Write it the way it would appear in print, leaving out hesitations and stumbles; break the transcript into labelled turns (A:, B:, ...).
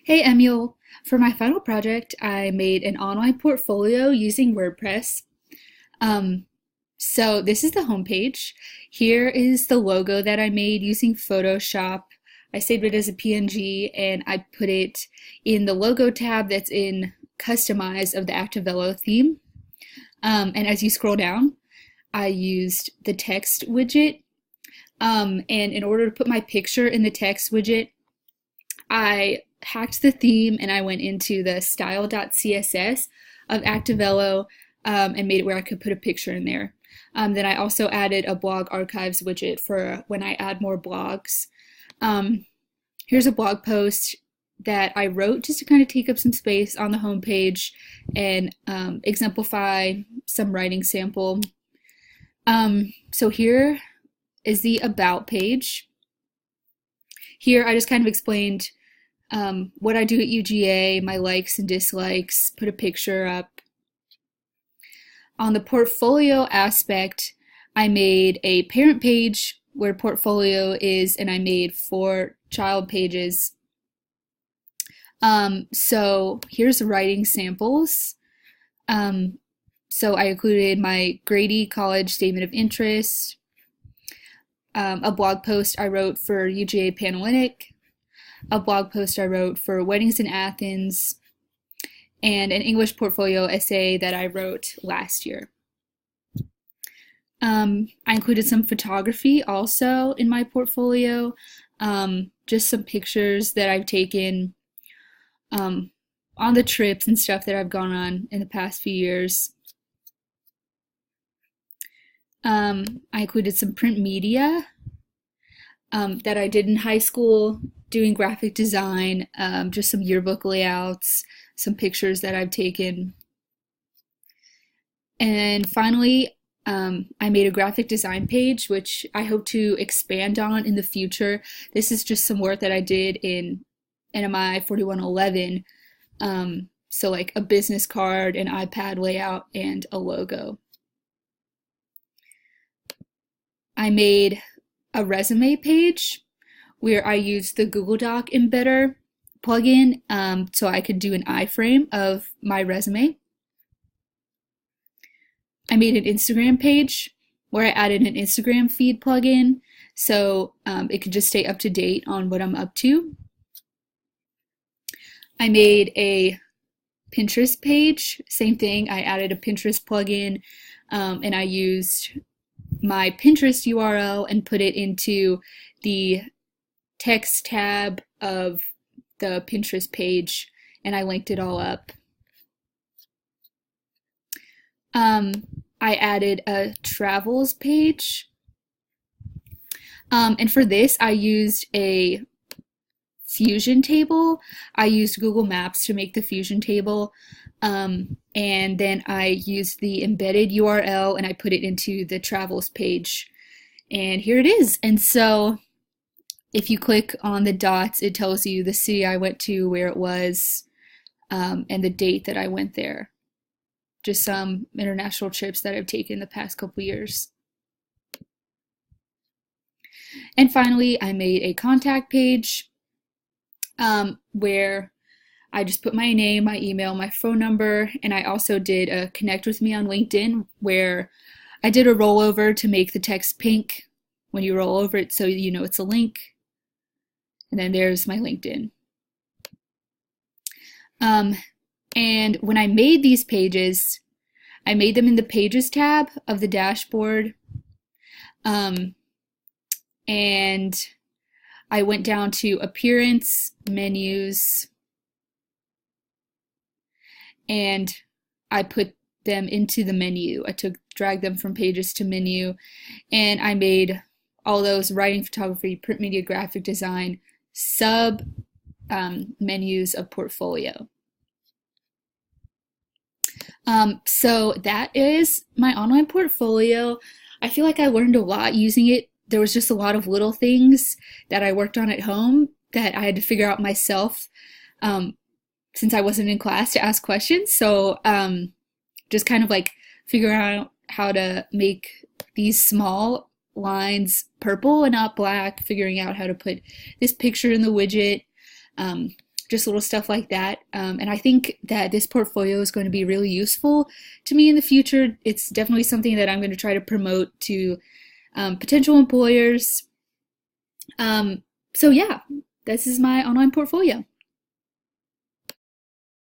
A: Hey Emil, for my final project, I made an online portfolio using WordPress. Um, so this is the homepage. Here is the logo that I made using Photoshop. I saved it as a PNG and I put it in the logo tab that's in Customize of the Activello theme. And as you scroll down, I used the text widget. And in order to put my picture in the text widget, I hacked the theme and I went into the style.css of Activello and made it where I could put a picture in there. Then I also added a blog archives widget for when I add more blogs. Here's a blog post that I wrote just to kind of take up some space on the homepage and exemplify some writing sample. So here is the About page. Here I just kind of explained what I do at UGA, my likes and dislikes, put a picture up. On the portfolio aspect, I made a parent page where portfolio is, and I made 4 child pages. So here's writing samples. So I included my Grady College Statement of Interest, a blog post I wrote for UGA Panhellenic, a blog post I wrote for Weddings in Athens, and an English portfolio essay that I wrote last year. I included some photography also in my portfolio, just some pictures that I've taken on the trips and stuff that I've gone on in the past few years. I included some print media that I did in high school, doing graphic design, just some yearbook layouts, some pictures that I've taken. And finally, I made a graphic design page, which I hope to expand on in the future. This is just some work that I did in NMI 4111. So like a business card, an iPad layout, and a logo. I made a resume page where I used the Google Doc Embedder plugin so I could do an iframe of my resume. I made an Instagram page where I added an Instagram feed plugin so it could just stay up to date on what I'm up to. I made a Pinterest page, same thing, I added a Pinterest plugin and I used my Pinterest URL and put it into the text tab of the Pinterest page, and I linked it all up. I added a travels page, and for this I used a fusion table. I used Google Maps to make the fusion table, and then I used the embedded URL and I put it into the travels page, and here it is. And so if you click on the dots, it tells you the city I went to, where it was, and the date that I went there. Just some international trips that I've taken the past couple years. And finally, I made a contact page where I just put my name, my email, my phone number, and I also did a connect with me on LinkedIn where I did a rollover to make the text pink when you roll over it so you know it's a link. And then there's my LinkedIn. And when I made these pages, I made them in the Pages tab of the dashboard. And I went down to Appearance, Menus, and I put them into the menu. I dragged them from Pages to Menu, and I made all those writing, photography, print media, graphic design sub menus of portfolio. So that is my online portfolio. I feel like I learned a lot using it. There was just a lot of little things that I worked on at home that I had to figure out myself since I wasn't in class to ask questions. So just kind of like figuring out how to make these small lines purple and not black, figuring out how to put this picture in the widget, just little stuff like that. And I think that this portfolio is going to be really useful to me in the future. It's definitely something that I'm going to try to promote to potential employers. So yeah, this is my online portfolio.